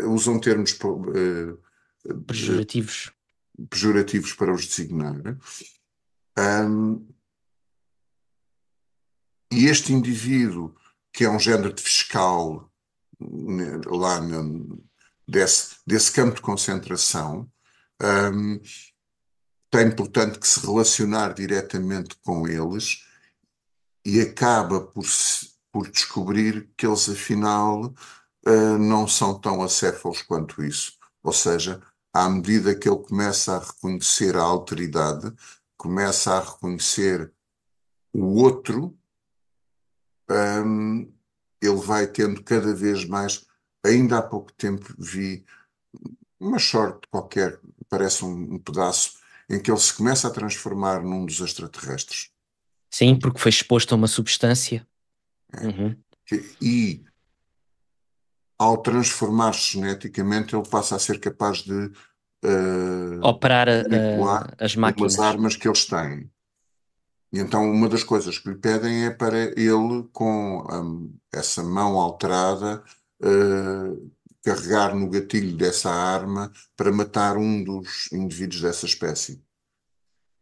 usam termos pejorativos. pejorativos para os designar. Ahm, e este indivíduo, que é um género de fiscal lá desse campo de concentração, ahm, tem, portanto, que se relacionar diretamente com eles e acaba por descobrir que eles, afinal, não são tão acéfalos quanto isso. Ou seja, à medida que ele começa a reconhecer a alteridade, começa a reconhecer o outro, hum, ele vai tendo cada vez mais. Ainda há pouco tempo vi uma short qualquer, parece um pedaço, em que ele se começa a transformar num dos extraterrestres. Sim, porque foi exposto a uma substância. Uhum. E ao transformar-se geneticamente, ele passa a ser capaz de Operar manipular as umas máquinas. armas que eles têm. E então, uma das coisas que lhe pedem é para ele, com essa mão alterada, carregar no gatilho dessa arma para matar um dos indivíduos dessa espécie.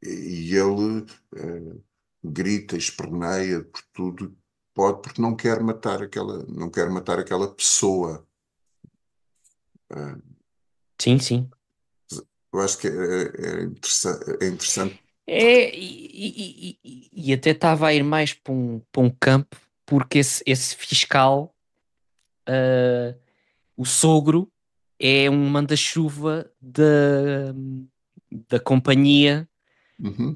E ele grita, esperneia por tudo, pode, porque não quer matar aquela pessoa. Eh, Sim, sim. eu acho que é interessante. E até estava a ir mais para um campo, porque esse fiscal, o sogro, é um manda-chuva da companhia Uhum,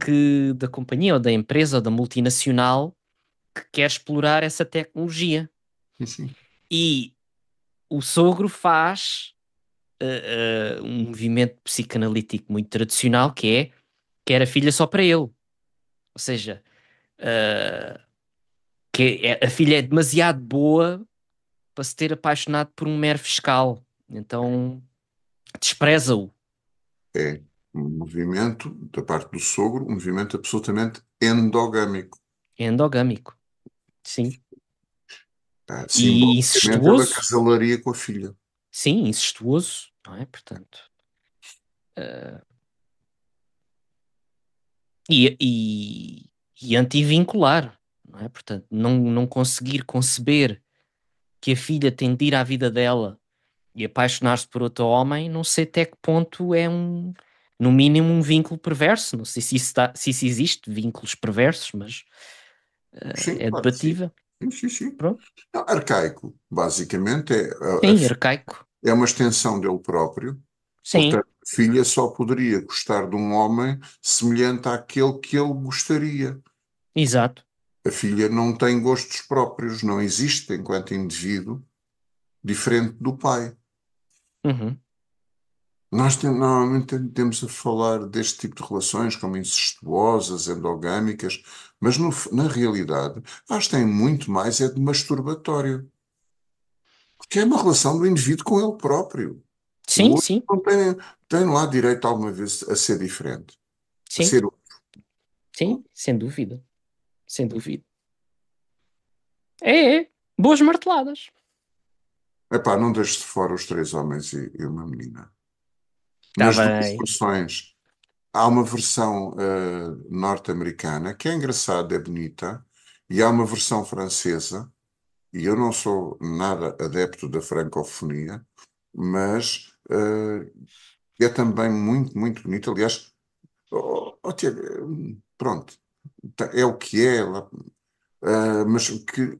da companhia ou da empresa ou da multinacional que quer explorar essa tecnologia. sim, sim. E o sogro faz um movimento psicanalítico muito tradicional que é quer a filha só para ele. Ou seja, uh, a filha é demasiado boa para se ter apaixonado por um mero fiscal. Então despreza-o. É um movimento da parte do sogro, um movimento absolutamente endogâmico. É endogâmico. Sim. E Simbolicamente, ele incestuoso. acasalaria com a filha. Sim, incestuoso. Não é? Portanto. E antivincular. Não é? Portanto, não conseguir conceber que a filha tem de ir à vida dela e apaixonar-se por outro homem, não sei até que ponto é no mínimo, um vínculo perverso. Não sei se isso existe, vínculos perversos, mas Sim, é claro que sim. debatível. Sim, sim, sim. Pronto. Não, arcaico, basicamente, Sim, arcaico. é uma extensão dele próprio. Sim, Portanto, a filha só poderia gostar de um homem semelhante àquele que ele gostaria. exato. A filha não tem gostos próprios, não existe enquanto indivíduo diferente do pai. Uhum. Nós normalmente tendemos a falar deste tipo de relações como incestuosas, endogâmicas, mas na realidade elas têm muito mais é de masturbatório, porque é uma relação do indivíduo com ele próprio. O Sim, outro sim, não tem lá direito alguma vez a ser diferente, a sim, ser sim, sem dúvida. Sem dúvida. É. Boas marteladas. epá, não deixes de fora os três homens e uma menina. Está Nas duas bem. versões, há uma versão norte-americana que é engraçada, é bonita, e há uma versão francesa. E eu não sou nada adepto da francofonia, mas é também muito, muito bonito. Aliás, Tiago, pronto, é o que é, mas que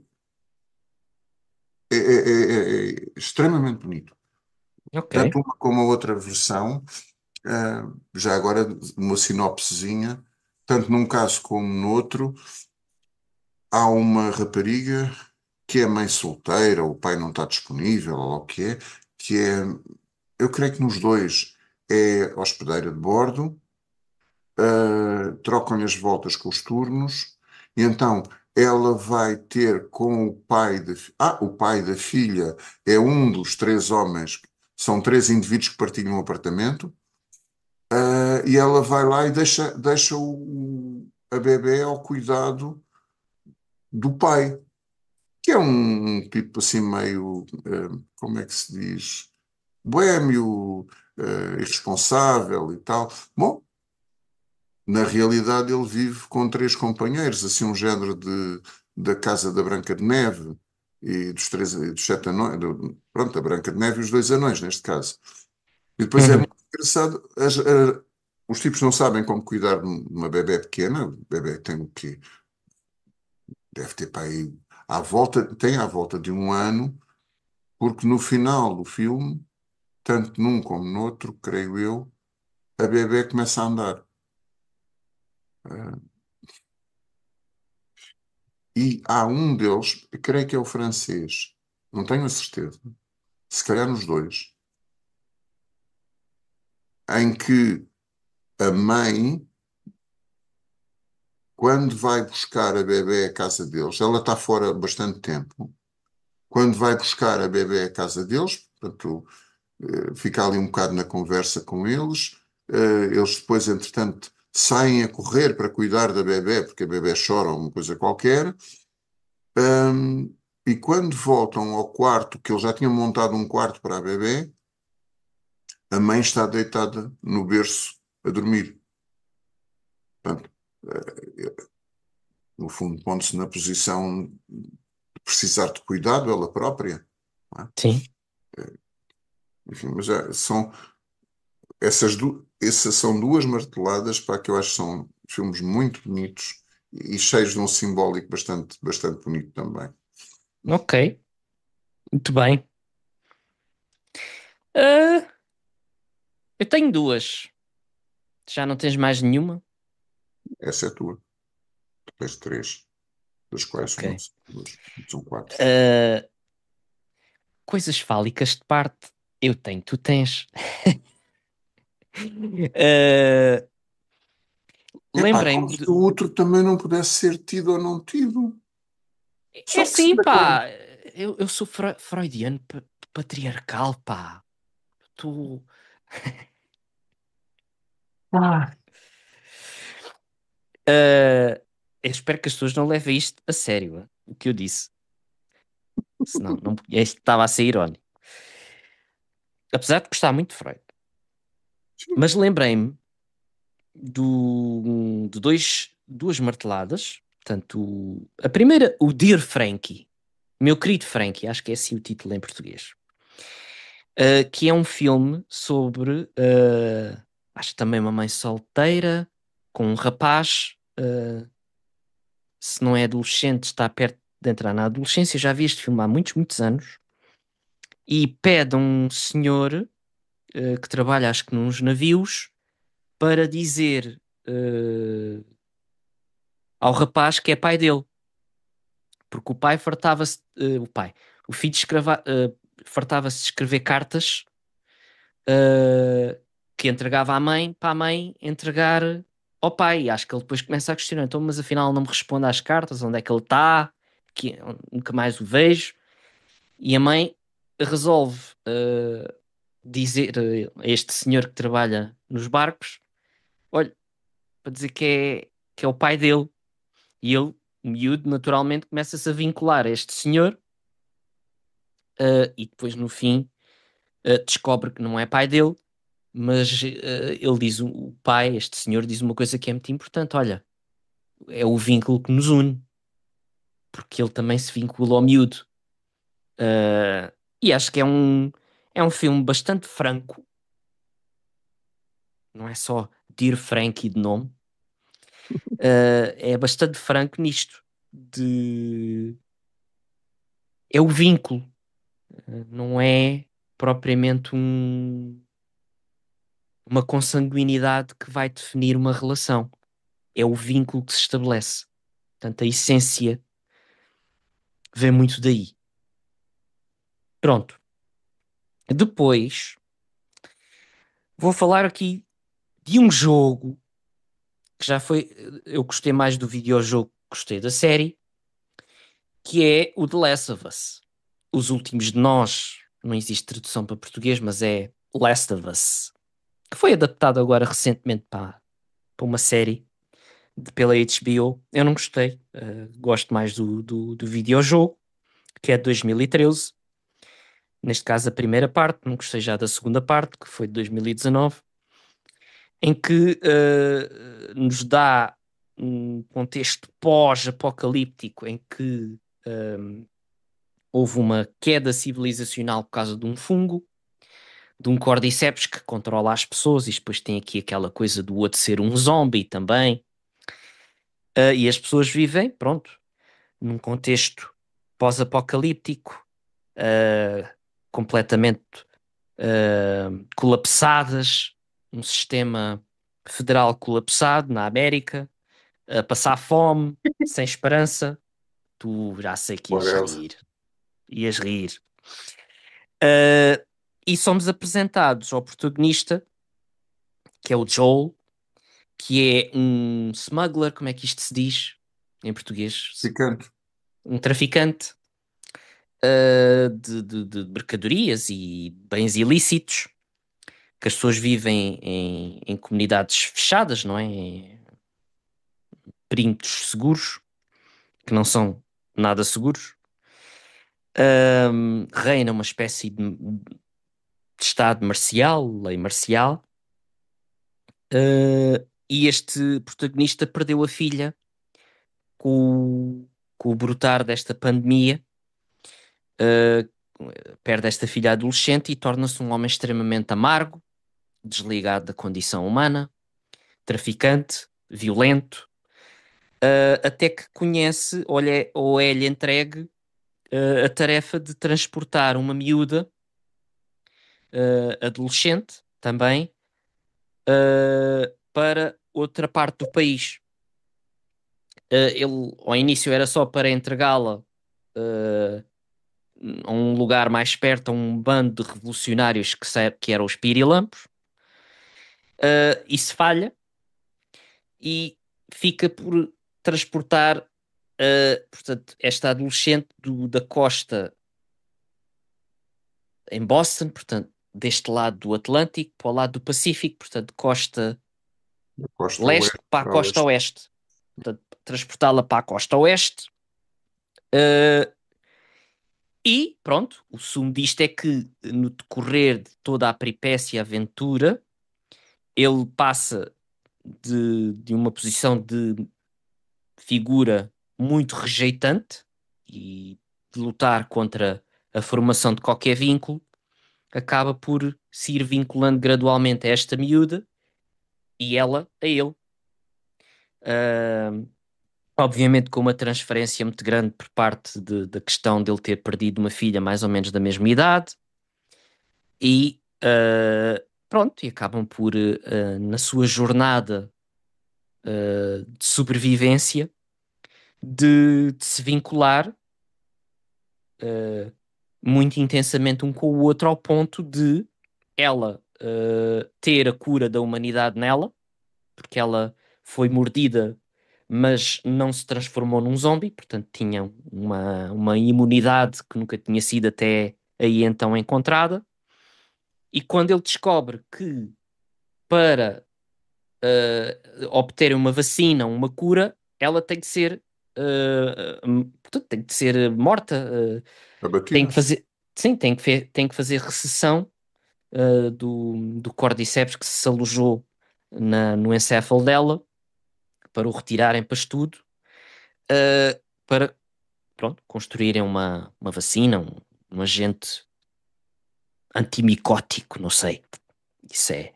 é extremamente bonito. Ok. Tanto uma como a outra versão, já agora uma sinopsezinha, tanto num caso como no outro, há uma rapariga que é mãe solteira, o pai não está disponível, ou o que é, eu creio que nos dois é hospedeira de bordo, trocam-lhe as voltas com os turnos, e então ela vai ter com o pai o pai da filha é um dos três homens, são três indivíduos que partilham um apartamento, e ela vai lá e deixa a bebé ao cuidado do pai. que é um tipo assim meio, como é que se diz, boémio, irresponsável e tal. Bom, na realidade ele vive com três companheiros, assim um género da Casa da Branca de Neve e dos sete anões, pronto, a Branca de Neve e os dois anões, neste caso. E depois é Uhum. muito engraçado, os tipos não sabem como cuidar de uma bebé pequena, o bebé tem o quê? Deve ter para aí, tem à volta de um ano, porque no final do filme, tanto num como no outro, creio eu, a bebé começa a andar. Ah, e há um deles, eu creio que é o francês, não tenho a certeza, se calhar nos dois, em que a mãe, quando vai buscar a bebé à casa deles, ela está fora bastante tempo, quando vai buscar a bebé à casa deles, portanto, fica ali um bocado na conversa com eles, eles depois, entretanto, saem a correr para cuidar da bebé, porque a bebé chora ou uma coisa qualquer. E quando voltam ao quarto, que eles já tinham montado um quarto para a bebé, a mãe está deitada no berço a dormir. Portanto, no fundo, pondo-se na posição de precisar de cuidado ela própria. Não é? Sim. Enfim, mas essas são duas marteladas para que eu acho que são filmes muito bonitos e cheios de um simbólico bastante, bastante bonito também. Ok, muito bem. Ah, eu tenho duas. Já não tens mais nenhuma? Essa é a tua. Tu tens três, das quais uma Ok. são duas, são quatro. Ah, coisas fálicas de parte. Eu tenho, tu tens. Ah, Epá, lembrei-me como se de. o outro também não pudesse ser tido ou não tido. É Só que se assim, dá com... pá. Eu sou freudiano patriarcal, pá. Tu. Ah, Ah, eu espero que as pessoas não levem isto a sério, o que eu disse. Senão, não, isto estava a ser irónico. Apesar de gostar muito de Freud. sim. Mas lembrei-me de duas marteladas. Portanto, a primeira, o Dear Frankie. Meu querido Frankie, acho que é assim o título em português. Que é um filme sobre, acho que também uma mãe solteira, com um rapaz, se não é adolescente, está perto de entrar na adolescência. Já vi este filme há muitos, muitos anos. E pede a um senhor, que trabalha, acho que nos navios, para dizer, ao rapaz que é pai dele. Porque o pai fartava-se, o filho fartava-se de escrever cartas, que entregava à mãe, para a mãe entregar ao pai. E acho que ele depois começa a questionar, então, mas afinal não me responde às cartas, onde é que ele está, que nunca mais o vejo. E a mãe resolve dizer a este senhor que trabalha nos barcos, olha, para dizer que é o pai dele. E ele, o miúdo, naturalmente começa-se a vincular a este senhor, e depois no fim descobre que não é pai dele, mas ele diz, o pai, este senhor, diz uma coisa que é muito importante: olha, é o vínculo que nos une, porque ele também se vincula ao miúdo. Uh, e acho que é um filme bastante franco, não é só Dear Frankie de nome, é bastante franco nisto, de... é o vínculo, não é propriamente uma consanguinidade que vai definir uma relação. É o vínculo que se estabelece. Portanto, a essência vem muito daí. Pronto. Depois, vou falar aqui de um jogo que já foi. Eu gostei mais do videojogo que gostei da série, que é o The Last of Us. Os Últimos de Nós. Não existe tradução para português, mas é Last of Us. Que foi adaptado agora recentemente para uma série pela HBO. Eu não gostei. Gosto mais do videojogo. que é de 2013. Neste caso, a primeira parte, não gostei já da segunda parte, que foi de 2019, em que nos dá um contexto pós-apocalíptico em que houve uma queda civilizacional por causa de um fungo, de um Cordyceps que controla as pessoas, e depois tem aqui aquela coisa do outro ser um zombie também. E as pessoas vivem, pronto, num contexto pós-apocalíptico, uh, completamente colapsadas, um sistema federal colapsado na América, a passar fome, sem esperança. Tu já sei que ias Whatever. rir. Ias rir. Uh, e somos apresentados ao protagonista, que é o Joel, que é um smuggler, como é que isto se diz em português? Picante. Um traficante de mercadorias e bens ilícitos, que as pessoas vivem em comunidades fechadas, não é? Em perímetros seguros, que não são nada seguros. Reina uma espécie de estado marcial, lei marcial. E este protagonista perdeu a filha com o brotar desta pandemia. Uh, Perde esta filha adolescente e torna-se um homem extremamente amargo, desligado da condição humana, traficante, violento, até que conhece ou é-lhe entregue a tarefa de transportar uma miúda adolescente também para outra parte do país. Ele ao início era só para entregá-la uh, a um lugar mais perto, a um bando de revolucionários que eram os Pirilampos. Isso falha e fica por transportar portanto, esta adolescente da costa em Boston, portanto, deste lado do Atlântico para o lado do Pacífico, portanto, costa Da costa leste oeste para a a costa leste. oeste. Portanto, transportá-la para a costa oeste. Uh, e pronto, o sumo disto é que no decorrer de toda a peripécia e aventura, ele passa de uma posição de figura muito rejeitante e de lutar contra a formação de qualquer vínculo, acaba por se ir vinculando gradualmente a esta miúda e ela a ele. Uh, Obviamente com uma transferência muito grande por parte da questão dele ter perdido uma filha mais ou menos da mesma idade e pronto, e acabam por na sua jornada de sobrevivência de se vincular muito intensamente um com o outro ao ponto de ela ter a cura da humanidade nela, porque ela foi mordida, mas não se transformou num zombie, portanto tinha uma imunidade que nunca tinha sido até aí então encontrada. E quando ele descobre que para obter uma vacina, uma cura, ela tem que ser, portanto, tem que ser morta, tem que Abatida. fazer, sim, tem que fazer recessão do Cordyceps que se alojou no encéfalo dela para o retirarem para estudo, para pronto, construírem uma vacina, um agente antimicótico, não sei. Isso é,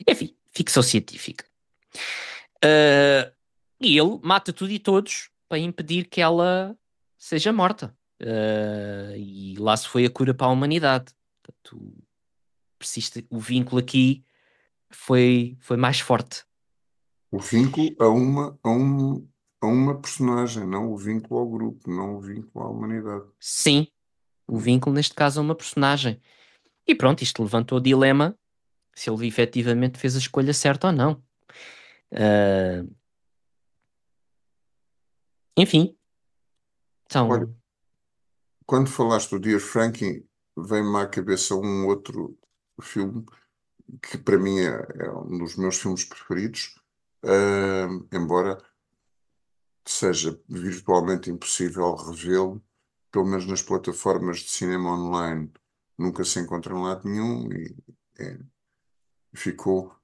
enfim, ficção científica. Uh, e ele mata tudo e todos para impedir que ela seja morta. E lá se foi a cura para a humanidade. Portanto, persiste, o vínculo aqui foi mais forte. O vínculo a uma personagem, não o vínculo ao grupo, não o vínculo à humanidade. Sim, o vínculo neste caso é uma personagem. E pronto, isto levantou o dilema se ele efetivamente fez a escolha certa ou não. Uh, Enfim, Olha, são. quando falaste do Dear Frankie, vem-me à cabeça um outro filme que para mim é um dos meus filmes preferidos, embora seja virtualmente impossível revê-lo, pelo menos nas plataformas de cinema online, nunca se encontra em lado nenhum e é, ficou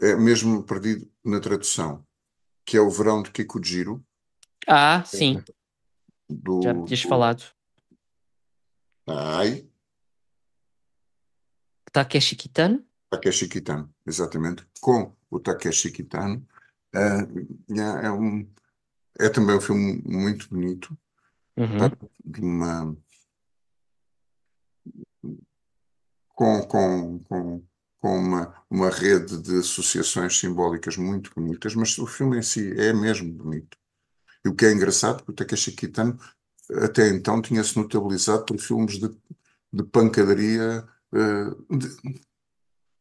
é mesmo perdido na tradução, que é o Verão de Kikujiro, Ah, sim, já me do, tinhas do falado. Ai, Takeshi Kitano? Takeshi Kitano, exatamente, com o Takeshi Kitano. É, é também um filme muito bonito, Uhum, de uma, com uma rede de associações simbólicas muito bonitas, mas o filme em si é mesmo bonito. E o que é engraçado, porque o Takeshi Kitano até então tinha-se notabilizado por filmes de pancadaria.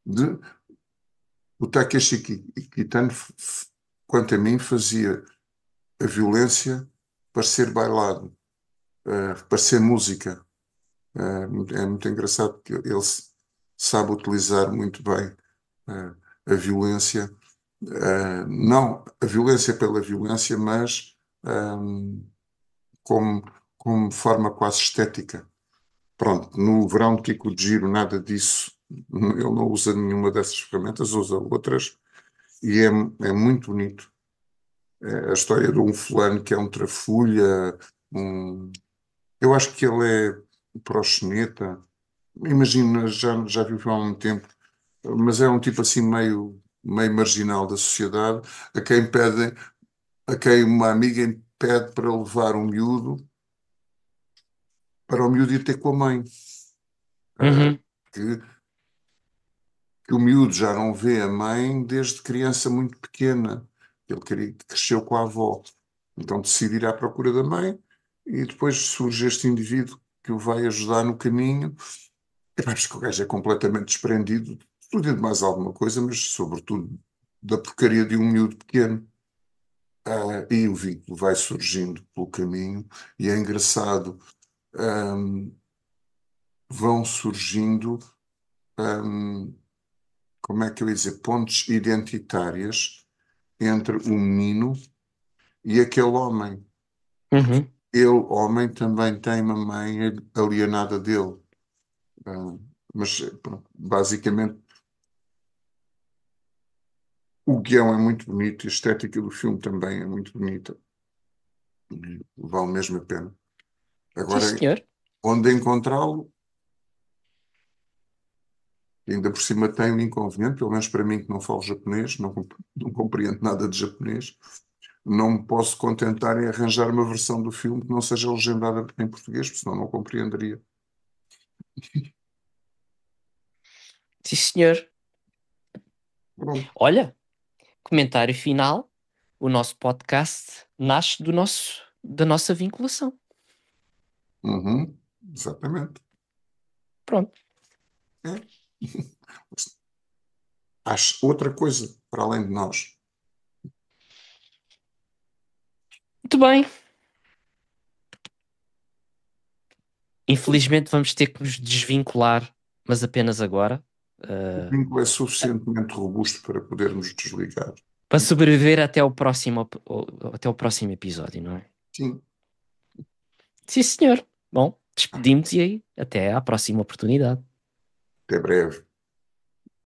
De, o Takeshi Kitano, quanto a mim, fazia a violência parecer bailado, parecer música. É muito engraçado que ele sabe utilizar muito bem a violência, não a violência pela violência, mas um, como, como forma quase estética. Pronto, no verão de Kiko de Giro, nada disso. Ele não usa nenhuma dessas ferramentas, usa outras, e é muito bonito. É a história de um fulano que é um trafulha, um... eu acho que ele é proxeneta. Imagina, já viu há muito tempo, mas é um tipo assim meio marginal da sociedade, a quem pedem, a quem uma amiga pede para levar um miúdo, para o miúdo ir ter com a mãe. uhum, Que, que o miúdo já não vê a mãe desde criança muito pequena. Cresceu com a avó. Então decide ir à procura da mãe e depois surge este indivíduo que o vai ajudar no caminho. E parece que o gajo é completamente desprendido de tudo e de mais alguma coisa, mas sobretudo da porcaria de um miúdo pequeno. E o vínculo vai surgindo pelo caminho e é engraçado. ahm, Vão surgindo, ahm, como é que eu ia dizer, pontes identitárias entre o menino e aquele homem. Porque uhum. ele, homem, também tem uma mãe alienada dele. Ah, mas, pronto, basicamente, o guião é muito bonito, a estética do filme também é muito bonita. Vale mesmo a pena. Sim, Agora, senhor. onde encontrá-lo, ainda por cima tem um inconveniente, pelo menos para mim que não falo japonês, não compreendo nada de japonês, não me posso contentar em arranjar uma versão do filme que não seja legendada em português, porque senão não compreenderia. Sim, senhor. Pronto. Olha, comentário final. O nosso podcast nasce da nossa vinculação. Uhum, exatamente. Pronto. É. Acho outra coisa para além de nós. Muito bem. Infelizmente vamos ter que nos desvincular, mas apenas agora, O uh, vínculo é suficientemente robusto para podermos desligar. para sobreviver até o próximo episódio, não é? Sim, Sim, senhor. Bom, despedimos e aí até à próxima oportunidade. até breve.